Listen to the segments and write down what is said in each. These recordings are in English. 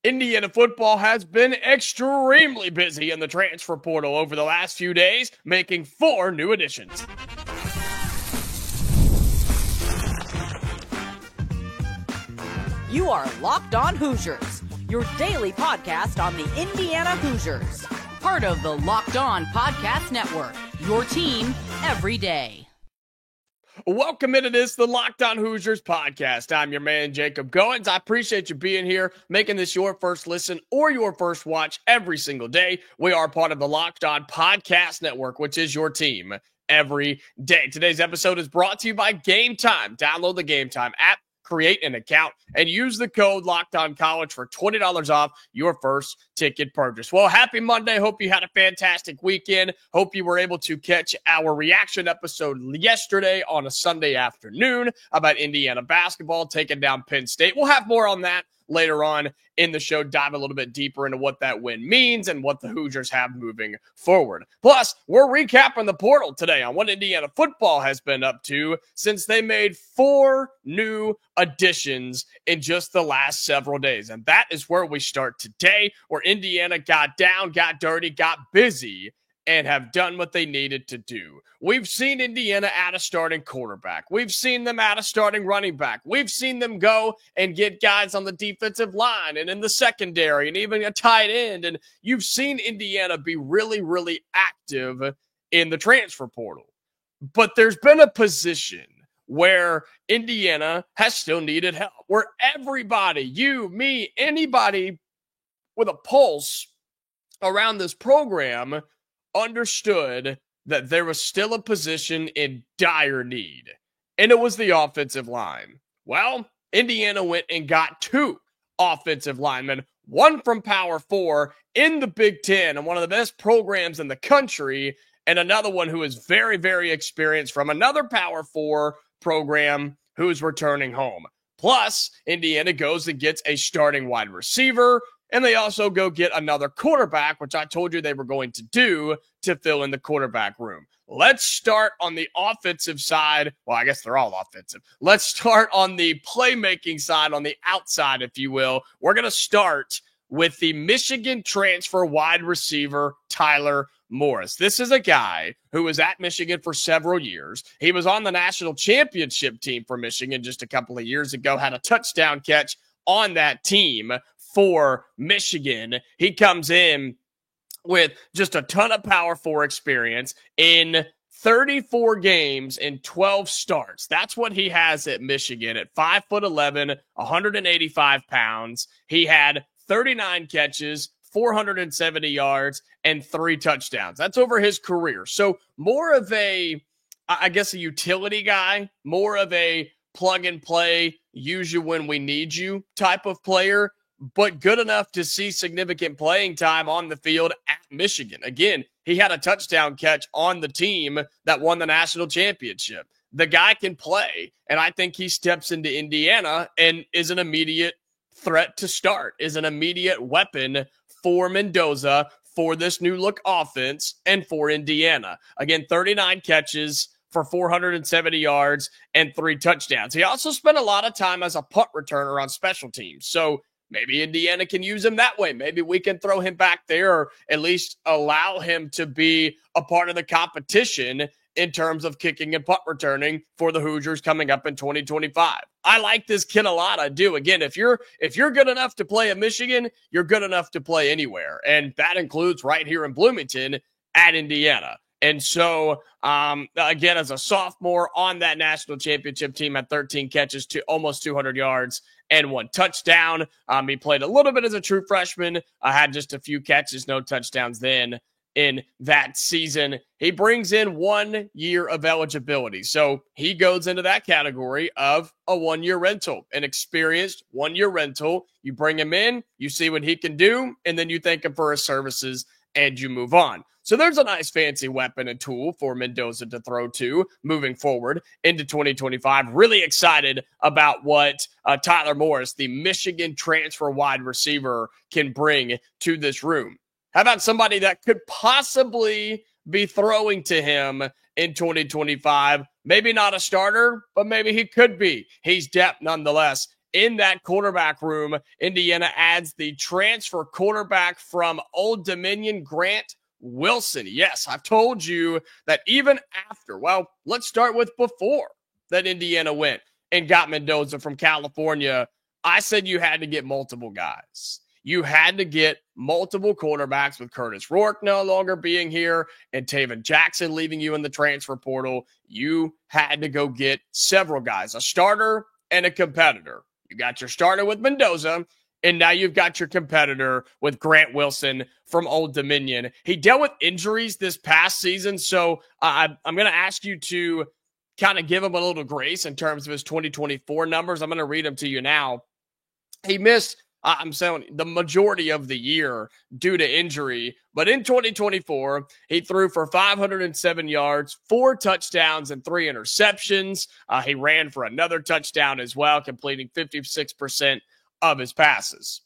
Indiana football has been extremely busy in the transfer portal over the last few days, making 4 new additions. You are Locked On Hoosiers, your daily podcast on the Indiana Hoosiers. Part of the Locked On Podcast Network, your team every day. Welcome into the Locked On Hoosiers podcast. I'm your man, Jacob Goins. I appreciate you being here, making this your first listen or your first watch every single day. We are part of the Locked On Podcast Network, which is your team every day. Today's episode is brought to you by Game Time. Download the Game Time app, create an account, and use the code LOCKEDONCollege for $20 off your first ticket purchase. Well, happy Monday. Hope you had a fantastic weekend. Hope you were able to catch our reaction episode yesterday on a Sunday afternoon about Indiana basketball taking down Penn State. We'll have more on that later on in the show, dive a little bit deeper into what that win means and what the Hoosiers have moving forward. Plus, we're recapping the portal today on what Indiana football has been up to since they made 4 new additions in just the last several days. And that is where we start today, where Indiana got down, got dirty, got busy, and have done what they needed to do. We've seen Indiana add a starting quarterback. We've seen them add a starting running back. We've seen them go and get guys on the defensive line and in the secondary and even a tight end. And you've seen Indiana be really, really active in the transfer portal. But there's been a position where Indiana has still needed help, where everybody, you, me, anybody with a pulse around this program understood that there was still a position in dire need, and it was the offensive line. Well, Indiana went and got 2 offensive linemen, one from Power 4 in the Big Ten and one of the best programs in the country, and another one who is very, very experienced from another Power 4 program who's returning home. Plus, Indiana goes and gets a starting wide receiver, and they also go get another quarterback, which I told you they were going to do to fill in the quarterback room. Let's start on the offensive side. Well, I guess they're all offensive. Let's start on the playmaking side, on the outside, if you will. We're going to start with the Michigan transfer wide receiver, Tyler Morris. This is a guy who was at Michigan for several years. He was on the national championship team for Michigan just a couple of years ago, had a touchdown catch on that team for Michigan. He comes in with just a ton of Power 4 experience in 34 games in 12 starts. That's what he has at Michigan at 5'11", 185 pounds. He had 39 catches, 470 yards, and 3 touchdowns. That's over his career. So more of a, I guess, a utility guy, more of a plug and play, use you when we need you type of player, but good enough to see significant playing time on the field at Michigan. Again, he had a touchdown catch on the team that won the national championship. The guy can play, and I think he steps into Indiana and is an immediate threat to start, is an immediate weapon for Mendoza, for this new look offense, and for Indiana. Again, 39 catches for 470 yards and 3 touchdowns. He also spent a lot of time as a punt returner on special teams. So maybe Indiana can use him that way. Maybe we can throw him back there, or at least allow him to be a part of the competition in terms of kicking and punt returning for the Hoosiers coming up in 2025. I like this kid a lot. I do. Again, if you're good enough to play at Michigan, you're good enough to play anywhere. And that includes right here in Bloomington at Indiana. And so, again, as a sophomore on that national championship team, at 13 catches to almost 200 yards and 1 touchdown. He played a little bit as a true freshman, had just a few catches, no touchdowns then in that season. He brings in 1 year of eligibility. So he goes into that category of a 1-year rental, an experienced 1-year rental. You bring him in, you see what he can do, and then you thank him for his services and you move on. So there's a nice fancy weapon and tool for Mendoza to throw to moving forward into 2025. Really excited about what Tyler Morris, the Michigan transfer wide receiver, can bring to this room. How about somebody that could possibly be throwing to him in 2025? Maybe not a starter, but maybe he could be. He's depth nonetheless in that quarterback room, Indiana adds the transfer quarterback from Old Dominion, Grant Wilson. Yes, I've told you that even after, well, let's start with before that Indiana went and got Mendoza from California, I said you had to get multiple guys. You had to get multiple quarterbacks with Curtis Rourke no longer being here and Taven Jackson leaving you in the transfer portal. You had to go get several guys, a starter and a competitor. You got your starter with Mendoza, and now you've got your competitor with Grant Wilson from Old Dominion. He dealt with injuries this past season, so I'm going to ask you to kind of give him a little grace in terms of his 2024 numbers. I'm going to read them to you now. He missed, I'm saying, the majority of the year due to injury. But in 2024, he threw for 507 yards, 4 touchdowns, and 3 interceptions. He ran for another touchdown as well, completing 56% of his passes.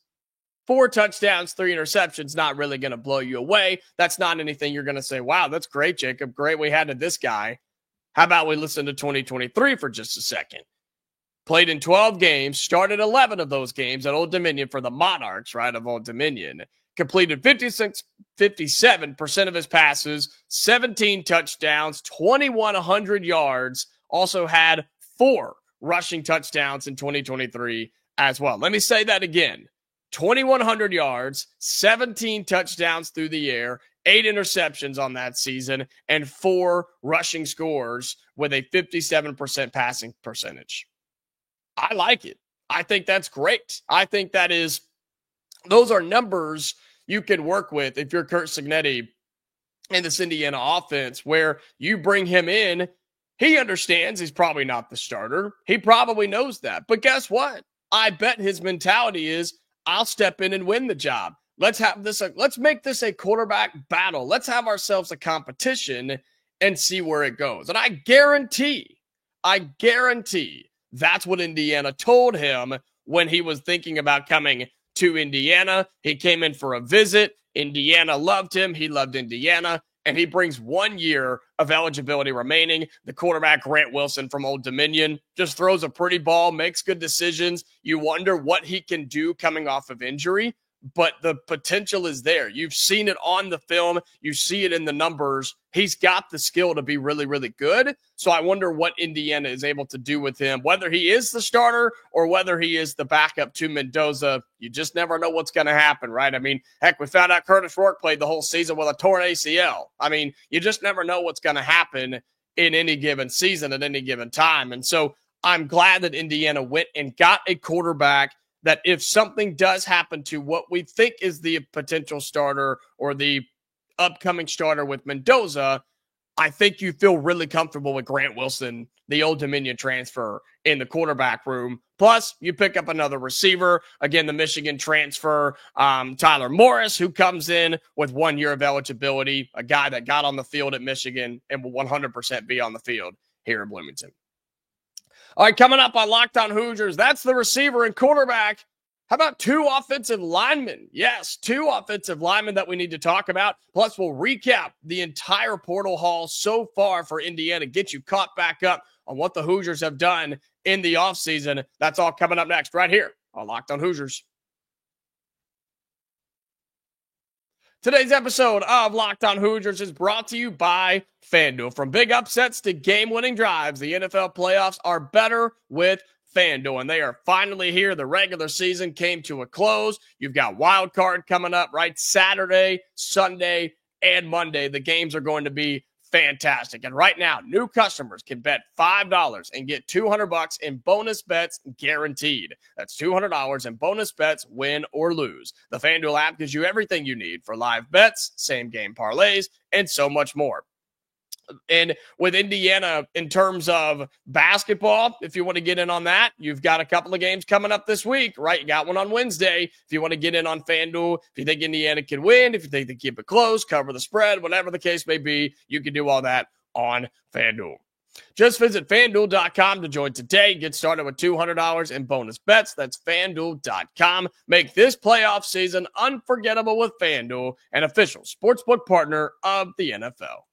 4 touchdowns, 3 interceptions, not really going to blow you away. That's not anything you're going to say, wow, that's great, Jacob. Great we had to this guy. How about we listen to 2023 for just a second? Played in 12 games, started 11 of those games at Old Dominion for the Monarchs, right, of Old Dominion. Completed 57% of his passes, 17 touchdowns, 2,100 yards. Also had 4 rushing touchdowns in 2023 as well. Let me say that again. 2,100 yards, 17 touchdowns through the air, 8 interceptions on that season, and 4 rushing scores with a 57% passing percentage. I like it. I think that's great. I think those are numbers you can work with if you're Curt Cignetti in this Indiana offense, where you bring him in. He understands he's probably not the starter. He probably knows that. But guess what? I bet his mentality is, I'll step in and win the job. Let's make this a quarterback battle. Let's have ourselves a competition and see where it goes. And I guarantee that's what Indiana told him when he was thinking about coming to Indiana. He came in for a visit. Indiana loved him. He loved Indiana. And he brings 1 year of eligibility remaining. The quarterback, Grant Wilson from Old Dominion, just throws a pretty ball, makes good decisions. You wonder what he can do coming off of injury, but the potential is there. You've seen it on the film. You see it in the numbers. He's got the skill to be really, really good. So I wonder what Indiana is able to do with him, whether he is the starter or whether he is the backup to Mendoza. You just never know what's going to happen, right? I mean, heck, we found out Curtis Rourke played the whole season with a torn ACL. I mean, you just never know what's going to happen in any given season at any given time. And so I'm glad that Indiana went and got a quarterback that if something does happen to what we think is the potential starter or the upcoming starter with Mendoza, I think you feel really comfortable with Grant Wilson, the Old Dominion transfer, in the quarterback room. Plus, you pick up another receiver. Again, the Michigan transfer, Tyler Morris, who comes in with 1 year of eligibility, a guy that got on the field at Michigan and will 100% be on the field here in Bloomington. All right, coming up on Locked On Hoosiers, that's the receiver and quarterback. How about 2 offensive linemen? Yes, 2 offensive linemen that we need to talk about. Plus, we'll recap the entire portal haul so far for Indiana, get you caught back up on what the Hoosiers have done in the offseason. That's all coming up next right here on Locked On Hoosiers. Today's episode of Locked On Hoosiers is brought to you by FanDuel. From big upsets to game-winning drives, the NFL playoffs are better with FanDuel, and they are finally here. The regular season came to a close. You've got Wild Card coming up, right? Saturday, Sunday, and Monday. The games are going to be fantastic. And right now, new customers can bet $5 and get $200 in bonus bets guaranteed. That's $200 in bonus bets, win or lose. The FanDuel app gives you everything you need for live bets, same game parlays, and so much more. And with Indiana, in terms of basketball, if you want to get in on that, you've got a couple of games coming up this week, right? You got one on Wednesday. If you want to get in on FanDuel, if you think Indiana can win, if you think they keep it close, cover the spread, whatever the case may be, you can do all that on FanDuel. Just visit FanDuel.com to join today. Get started with $200 in bonus bets. That's FanDuel.com. Make this playoff season unforgettable with FanDuel, an official sportsbook partner of the NFL.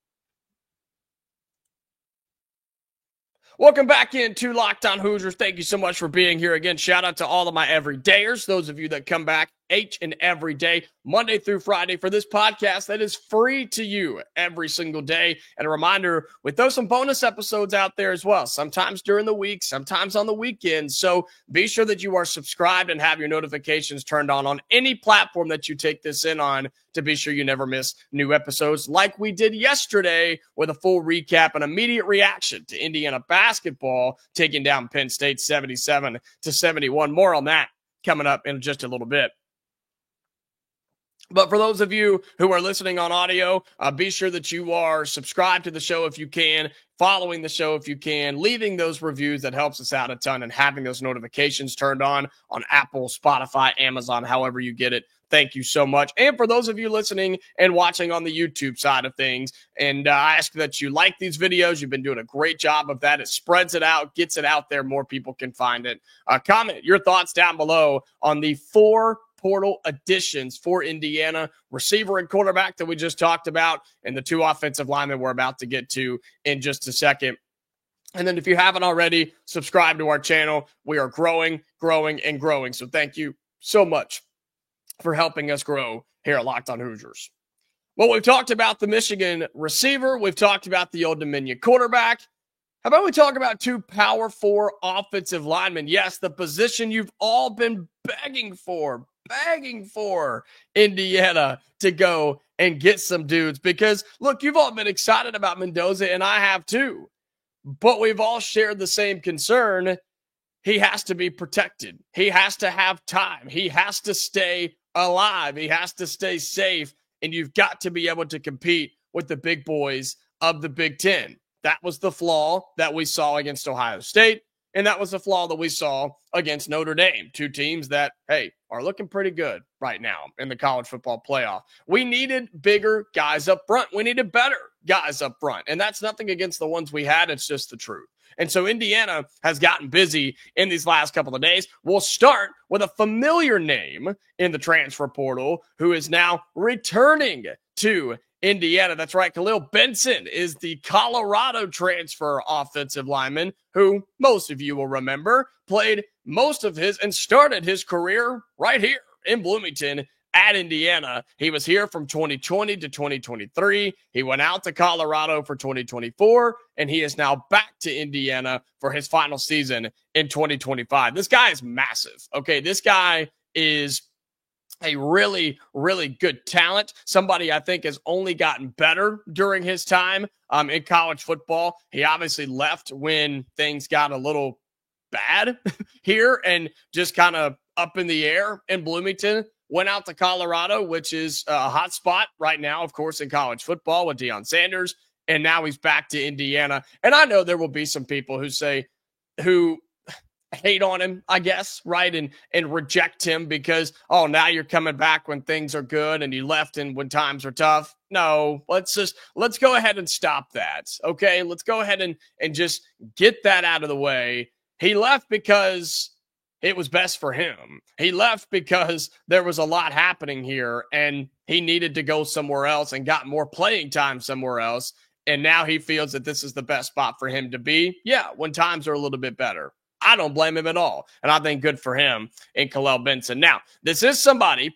Welcome back into Locked On Hoosiers. Thank you so much for being here again. Shout out to all of my everydayers, those of you that come back each and every day, Monday through Friday, for this podcast that is free to you every single day. And a reminder, we throw some bonus episodes out there as well, sometimes during the week, sometimes on the weekend. So be sure that you are subscribed and have your notifications turned on any platform that you take this in on, to be sure you never miss new episodes like we did yesterday, with a full recap and immediate reaction to Indiana basketball taking down Penn State 77-71. More on that coming up in just a little bit. But for those of you who are listening on audio, be sure that you are subscribed to the show if you can, following the show if you can, leaving those reviews. That helps us out a ton, and having those notifications turned on Apple, Spotify, Amazon, however you get it. Thank you so much. And for those of you listening and watching on the YouTube side of things, and I ask that you like these videos. You've been doing a great job of that. It spreads it out, gets it out there. More people can find it. Comment your thoughts down below on the 4 portal additions for Indiana, receiver and quarterback that we just talked about, and the 2 offensive linemen we're about to get to in just a second. And then if you haven't already, subscribe to our channel. We are growing, and growing. So thank you so much for helping us grow here at Locked On Hoosiers. Well, we've talked about the Michigan receiver. We've talked about the Old Dominion quarterback. How about we talk about 2 Power 4 offensive linemen? Yes, the position you've all been begging for Indiana to go and get some dudes. Because, look, you've all been excited about Mendoza, and I have too. But we've all shared the same concern. He has to be protected. He has to have time. He has to stay alive. He has to stay safe. And you've got to be able to compete with the big boys of the Big Ten. That was the flaw that we saw against Ohio State. And that was the flaw that we saw against Notre Dame. 2 teams that, hey, are looking pretty good right now in the college football playoff. We needed bigger guys up front. We needed better guys up front. And that's nothing against the ones we had. It's just the truth. And so Indiana has gotten busy in these last couple of days. We'll start with a familiar name in the transfer portal who is now returning to Indiana. That's right. Khalil Benson is the Colorado transfer offensive lineman who most of you will remember played most of his and started his career right here in Bloomington at Indiana. He was here from 2020 to 2023. He went out to Colorado for 2024, and he is now back to Indiana for his final season in 2025. This guy is massive. Okay, this guy is a really, really good talent. Somebody I think has only gotten better during his time in college football. He obviously left when things got a little bad here and just kind of up in the air in Bloomington. Went out to Colorado, which is a hot spot right now, of course, in college football with Deion Sanders. And now he's back to Indiana. And I know there will be some people who hate on him, I guess, right? And reject him because, oh, now you're coming back when things are good and you left and when times are tough. No, let's go ahead and stop that. Okay. Let's go ahead and just get that out of the way. He left because it was best for him. He left because there was a lot happening here and he needed to go somewhere else and got more playing time somewhere else. And now he feels that this is the best spot for him to be. Yeah, when times are a little bit better. I don't blame him at all. And I think good for him in Khalil Benson. Now, this is somebody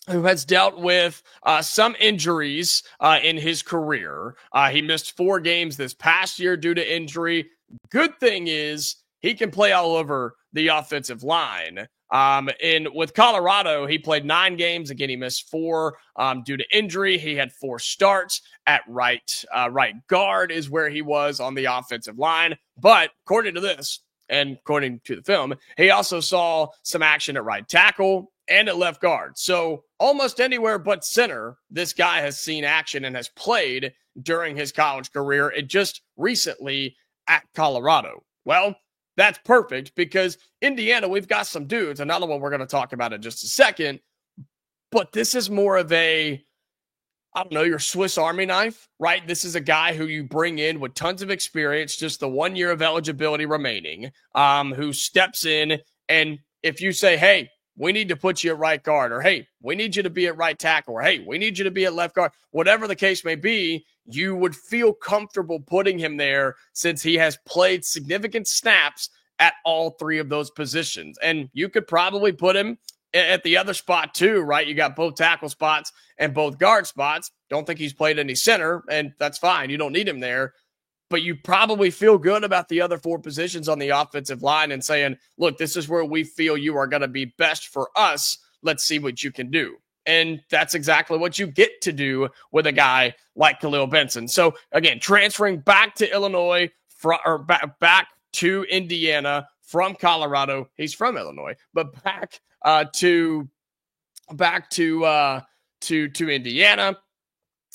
who has dealt with some injuries in his career. He missed 4 games this past year due to injury. Good thing is he can play all over the offensive line. And with Colorado, he played 9 games. Again, he missed 4 due to injury. He had 4 starts at right guard is where he was on the offensive line. But according to this, and according to the film, he also saw some action at right tackle and at left guard. So almost anywhere but center, this guy has seen action and has played during his college career, and just recently at Colorado. Well, that's perfect because Indiana, we've got some dudes, another one we're going to talk about in just a second, but this is more of a, I don't know, your Swiss Army knife, right? This is a guy who you bring in with tons of experience, just the 1 year of eligibility remaining, who steps in. And if you say, hey, we need to put you at right guard, or hey, we need you to be at right tackle, or hey, we need you to be at left guard, whatever the case may be, you would feel comfortable putting him there since he has played significant snaps at all three of those positions. And you could probably put him at the other spot too, right? You got both tackle spots and both guard spots. Don't think he's played any center, and that's fine. You don't need him there. But you probably feel good about the other four positions on the offensive line and saying, look, this is where we feel you are going to be best for us. Let's see what you can do. And that's exactly what you get to do with a guy like Khalil Benson. So, again, transferring back to Illinois, back to Indiana from Colorado. He's from Illinois, but back to Indiana,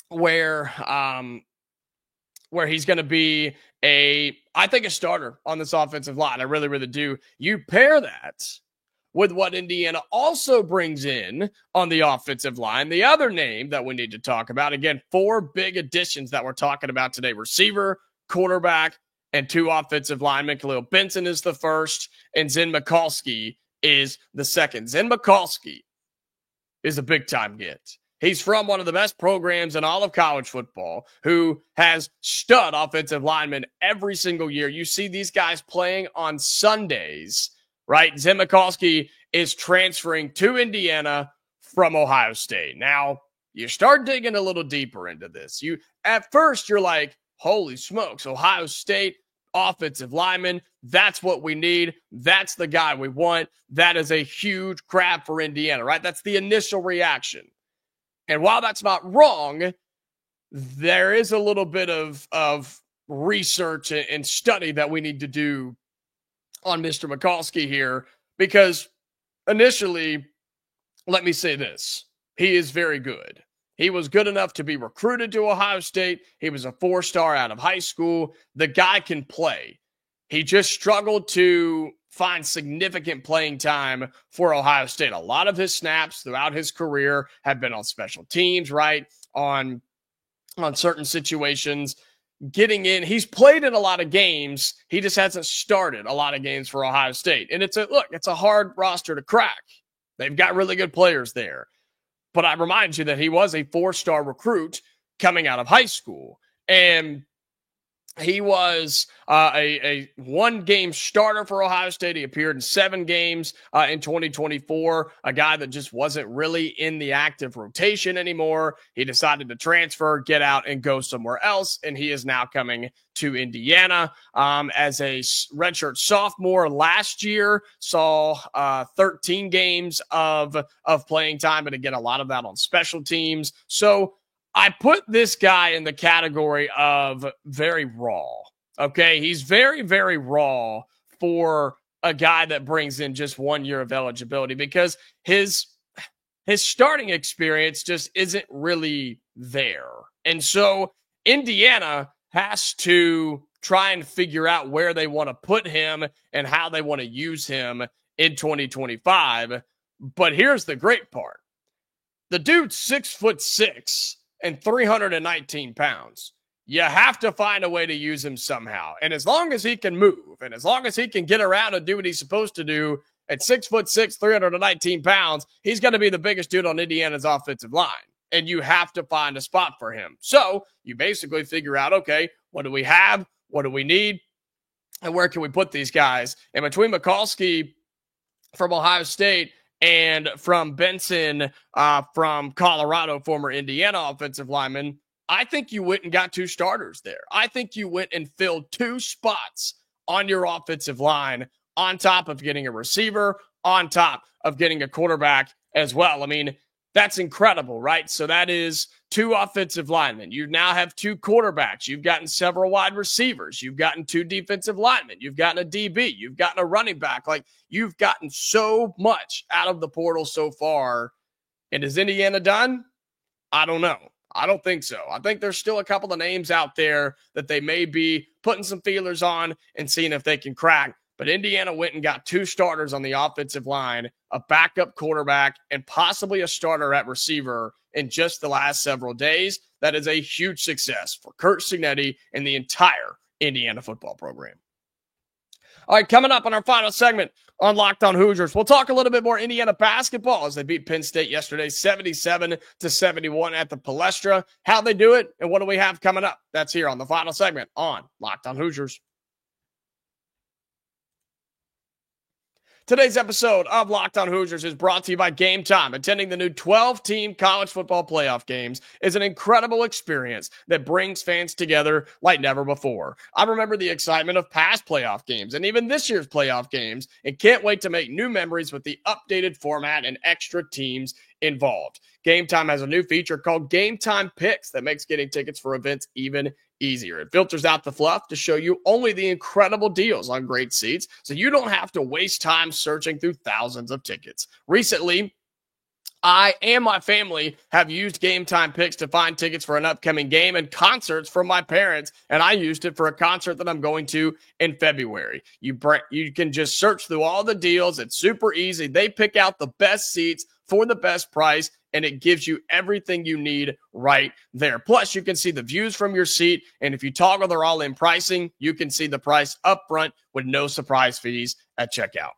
where he's going to be I think a starter on this offensive line. I really, really do. You pair that with what Indiana also brings in on the offensive line. The other name that we need to talk about, again, 4 big additions that we're talking about today: receiver, quarterback, and 2 offensive linemen. Khalil Benson is the first, and Zen Mikulski is the second. Zen Mikulski is a big-time get. He's from one of the best programs in all of college football, who has stud offensive linemen every single year. You see these guys playing on Sundays, right? Zen Mikulski is transferring to Indiana from Ohio State. Now, you start digging a little deeper into this. At first, you're like, holy smokes, Ohio State offensive lineman, that's what we need. That's the guy we want. That is a huge grab for Indiana, right? That's the initial reaction. And while that's not wrong, there is a little bit of research and study that we need to do on Mr. Mikulski here, because initially, let me say this, he is very good. He was good enough to be recruited to Ohio State. He was a 4-star out of high school. The guy can play. He just struggled to find significant playing time for Ohio State. A lot of his snaps throughout his career have been on special teams, right? On certain situations. Getting in, he's played in a lot of games. He just hasn't started a lot of games for Ohio State. And it's a hard roster to crack. They've got really good players there. But I remind you that he was a 4-star recruit coming out of high school. And he was a 1-game starter for Ohio State. He appeared in 7 games in 2024, a guy that just wasn't really in the active rotation anymore. He decided to transfer, get out, and go somewhere else, and he is now coming to Indiana as a redshirt sophomore last year. Saw 13 games of playing time, and again, a lot of that on special teams. So I put this guy in the category of very raw. Okay, he's very, very raw for a guy that brings in just 1 year of eligibility, because his starting experience just isn't really there. And so Indiana has to try and figure out where they want to put him and how they want to use him in 2025. But here's the great part. The dude's 6'6" and 319 pounds. You have to find a way to use him somehow. And as long as he can move, and as long as he can get around and do what he's supposed to do at 6'6", 319 pounds, he's going to be the biggest dude on Indiana's offensive line. And you have to find a spot for him. So you basically figure out, okay, what do we have? What do we need? And where can we put these guys? And between Mikulski from Ohio State and from Benson from Colorado, former Indiana offensive lineman, I think you went and got 2 starters there. I think you went and filled 2 spots on your offensive line, on top of getting a receiver, on top of getting a quarterback as well. I mean, that's incredible, right? So that is 2 offensive linemen. You now have 2 quarterbacks. You've gotten several wide receivers. You've gotten 2 defensive linemen. You've gotten a DB. You've gotten a running back. Like, you've gotten so much out of the portal so far. And is Indiana done? I don't know. I don't think so. I think there's still a couple of names out there that they may be putting some feelers on and seeing if they can crack. But Indiana went and got 2 starters on the offensive line, a backup quarterback, and possibly a starter at receiver in just the last several days. That is a huge success for Curt Cignetti and the entire Indiana football program. All right, coming up on our final segment on Locked On Hoosiers. We'll talk a little bit more Indiana basketball as they beat Penn State yesterday, 77-71 at the Palestra. How they do it and what do we have coming up? That's here on the final segment on Locked On Hoosiers. Today's episode of Locked On Hoosiers is brought to you by Game Time. Attending the new 12-team college football playoff games is an incredible experience that brings fans together like never before. I remember the excitement of past playoff games and even this year's playoff games and can't wait to make new memories with the updated format and extra teams involved. Game Time has a new feature called Game Time Picks that makes getting tickets for events even easier. It filters out the fluff to show you only the incredible deals on great seats, so you don't have to waste time searching through thousands of tickets. Recently, I and my family have used Game Time Picks to find tickets for an upcoming game and concerts for my parents, and I used it for a concert that I'm going to in February. You can just search through all the deals. It's super easy. They pick out the best seats for the best price, and it gives you everything you need right there. Plus, you can see the views from your seat, and if you toggle their all-in pricing, you can see the price up front with no surprise fees at checkout.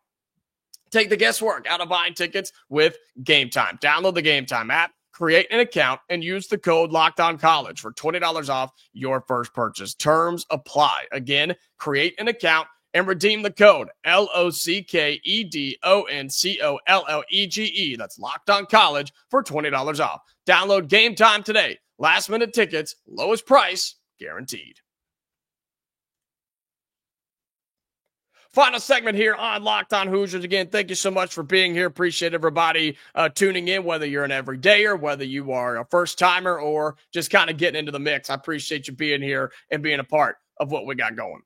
Take the guesswork out of buying tickets with Game Time. Download the Game Time app, create an account, and use the code LOCKEDONCollege for $20 off your first purchase. Terms apply. Again, create an account and redeem the code LOCKEDONCOLLEGE. That's Locked On College for $20 off. Download Game Time today. Last minute tickets, lowest price guaranteed. Final segment here on Locked On Hoosiers. Again, thank you so much for being here. Appreciate everybody tuning in, whether you're an everydayer, whether you are a first-timer, or just kind of getting into the mix. I appreciate you being here and being a part of what we got going.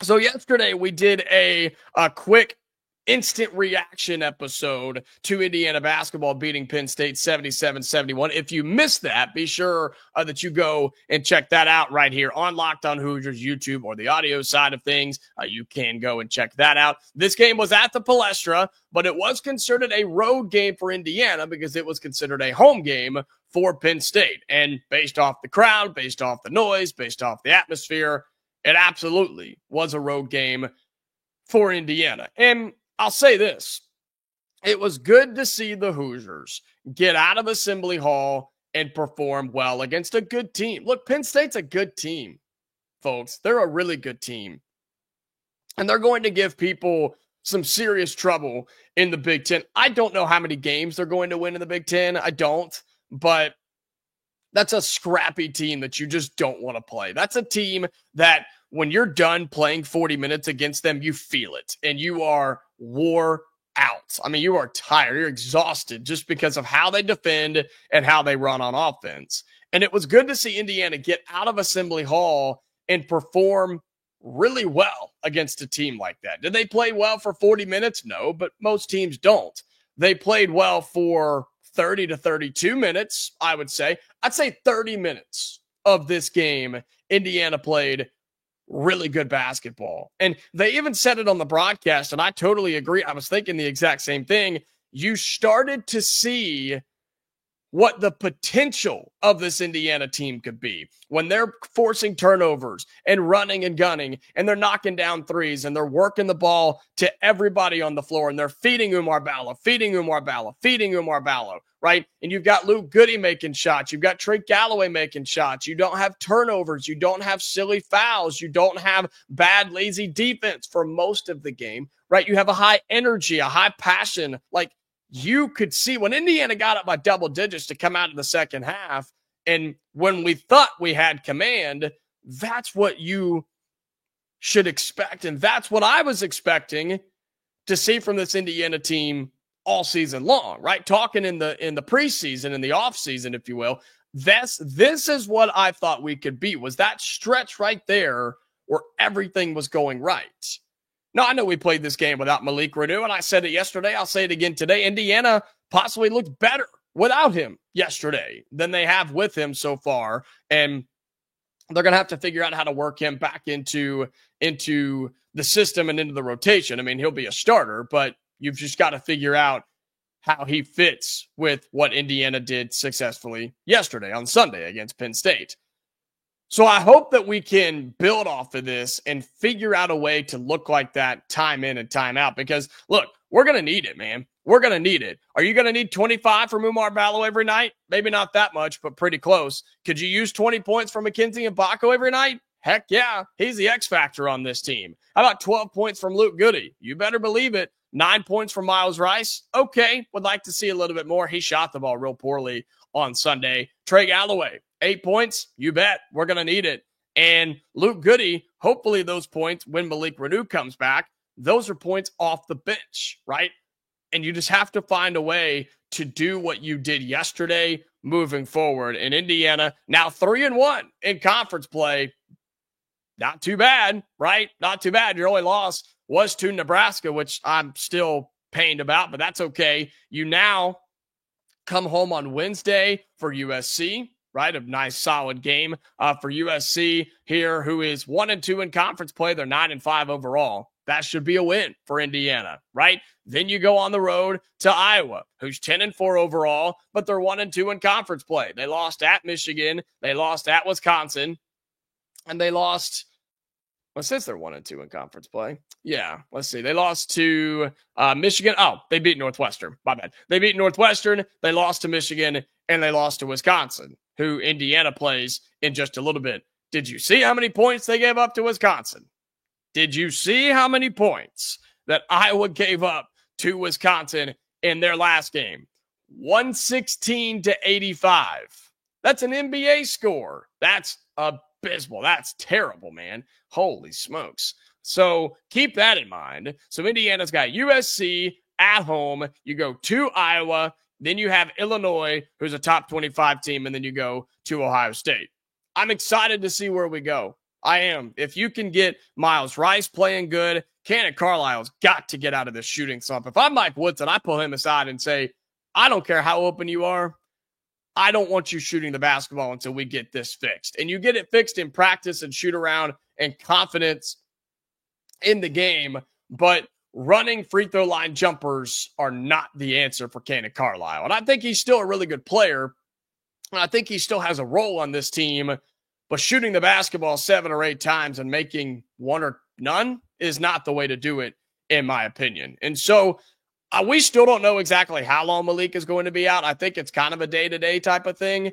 So yesterday we did a quick instant reaction episode to Indiana basketball beating Penn State 77-71. If you missed that, be sure that you go and check that out right here on Locked On Hoosiers YouTube or the audio side of things. You can go and check that out. This game was at the Palestra, but it was considered a road game for Indiana because it was considered a home game for Penn State. And based off the crowd, based off the noise, based off the atmosphere, it absolutely was a road game for Indiana. And I'll say this, it was good to see the Hoosiers get out of Assembly Hall and perform well against a good team. Look, Penn State's a good team, folks. They're a really good team. And they're going to give people some serious trouble in the Big Ten. I don't know how many games they're going to win in the Big Ten. I don't. But that's a scrappy team that you just don't want to play. That's a team that when you're done playing 40 minutes against them, you feel it. And you are wore out. I mean, you are tired. You're exhausted just because of how they defend and how they run on offense. And it was good to see Indiana get out of Assembly Hall and perform really well against a team like that. Did they play well for 40 minutes? No, but most teams don't. They played well for 30 to 32 minutes, I would say. I'd say 30 minutes of this game, Indiana played really good basketball. And they even said it on the broadcast, and I totally agree. I was thinking the exact same thing. You started to see what the potential of this Indiana team could be when they're forcing turnovers and running and gunning, and they're knocking down threes, and they're working the ball to everybody on the floor, and they're feeding Umar Ballo, right? And you've got Luke Goody making shots. You've got Trey Galloway making shots. You don't have turnovers. You don't have silly fouls. You don't have bad, lazy defense for most of the game, right? You have a high energy, a high passion. Like, you could see when Indiana got up by double digits to come out of the second half, and when we thought we had command, that's what you should expect. And that's what I was expecting to see from this Indiana team all season long, right? Talking in the preseason, in the offseason, if you will. This is what I thought we could be, was that stretch right there where everything was going right. Now, I know we played this game without Malik Reneau, and I said it yesterday. I'll say it again today. Indiana possibly looked better without him yesterday than they have with him so far, and they're going to have to figure out how to work him back into the system and into the rotation. I mean, he'll be a starter, but you've just got to figure out how he fits with what Indiana did successfully yesterday on Sunday against Penn State. So I hope that we can build off of this and figure out a way to look like that time in and time out, because look, we're going to need it, man. We're going to need it. Are you going to need 25 from Umar Ballo every night? Maybe not that much, but pretty close. Could you use 20 points from Mackenzie Mbako every night? Heck yeah. He's the X factor on this team. How about 12 points from Luke Goody? You better believe it. 9 points from Miles Rice. Okay. Would like to see a little bit more. He shot the ball real poorly on Sunday. Trey Galloway, 8 points. You bet. We're going to need it. And Luke Goody, hopefully those points when Malik Reneau comes back, those are points off the bench, right? And you just have to find a way to do what you did yesterday moving forward. In Indiana, now 3-1 in conference play. Not too bad, right? Not too bad. Your only loss was to Nebraska, which I'm still pained about, but that's okay. You now come home on Wednesday for USC, right? A nice solid game for USC here, who is 1-2 in conference play. They're 9-5 overall. That should be a win for Indiana, right? Then you go on the road to Iowa, who's 10-4 overall, but they're 1-2 in conference play. They lost at Michigan, they lost at Wisconsin, and they lost. Well, since they're 1-2 in conference play, yeah. Let's see. They lost to Michigan. Oh, they beat Northwestern. My bad. They beat Northwestern. They lost to Michigan, and they lost to Wisconsin, who Indiana plays in just a little bit. Did you see how many points they gave up to Wisconsin? Did you see how many points that Iowa gave up to Wisconsin in their last game? 116-85. That's an NBA score. That's abysmal. That's terrible, man. Holy smokes. So keep that in mind. So Indiana's got USC at home. You go to Iowa. Then you have Illinois, who's a top 25 team, and then you go to Ohio State. I'm excited to see where we go. I am. If you can get Miles Rice playing good, Cannon Carlisle's got to get out of this shooting slump. If I'm Mike Woodson, I pull him aside and say, I don't care how open you are. I don't want you shooting the basketball until we get this fixed. And you get it fixed in practice and shoot around and confidence in the game. But running free throw line jumpers are not the answer for Cannon Carlisle. And I think he's still a really good player. And I think he still has a role on this team. But shooting the basketball 7 or 8 times and making one or none is not the way to do it, in my opinion. And so we still don't know exactly how long Malik is going to be out. I think it's kind of a day-to-day type of thing.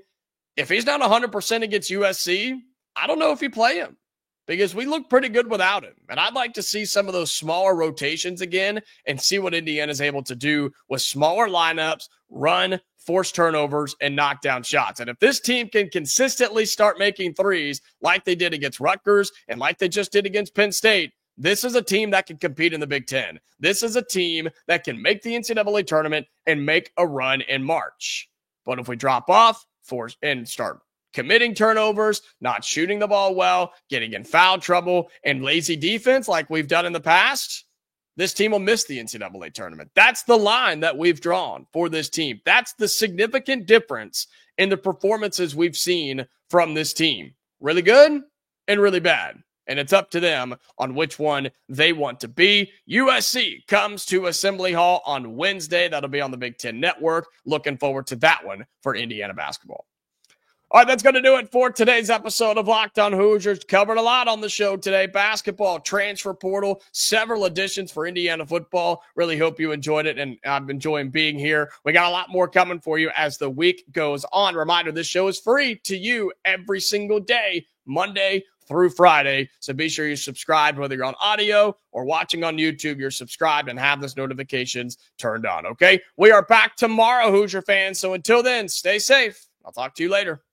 If he's not 100% against USC, I don't know if you play him, because we look pretty good without him. And I'd like to see some of those smaller rotations again and see what Indiana's able to do with smaller lineups, run, force turnovers, and knock down shots. And if this team can consistently start making threes like they did against Rutgers and like they just did against Penn State, this is a team that can compete in the Big Ten. This is a team that can make the NCAA tournament and make a run in March. But if we drop off and start committing turnovers, not shooting the ball well, getting in foul trouble, and lazy defense like we've done in the past, this team will miss the NCAA tournament. That's the line that we've drawn for this team. That's the significant difference in the performances we've seen from this team. Really good and really bad. And it's up to them on which one they want to be. USC comes to Assembly Hall on Wednesday. That'll be on the Big Ten Network. Looking forward to that one for Indiana basketball. All right, that's going to do it for today's episode of Locked On Hoosiers. Covered a lot on the show today. Basketball, transfer portal, several additions for Indiana football. Really hope you enjoyed it, and I'm enjoying being here. We got a lot more coming for you as the week goes on. Reminder, this show is free to you every single day, Monday through Friday. So be sure you subscribe, whether you're on audio or watching on YouTube, you're subscribed and have those notifications turned on, okay? We are back tomorrow, Hoosier fans. So until then, stay safe. I'll talk to you later.